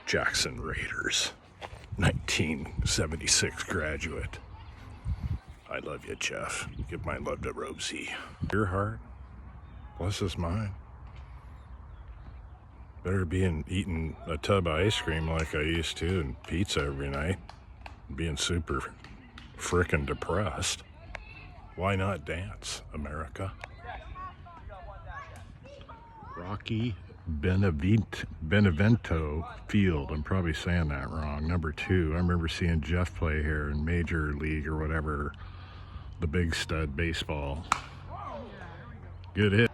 Jackson Raiders, 1976 graduate. I love you, Jeff. Give my love to Rosie. Your heart, bless his mind. Better be eating a tub of ice cream like I used to and pizza every night. Being super frickin' depressed. Why not dance, America? Rocky Benevento Field. I'm probably saying that wrong. Number 2. I remember seeing Jeff play here in Major League or whatever. The Big Stud Baseball. Good hit.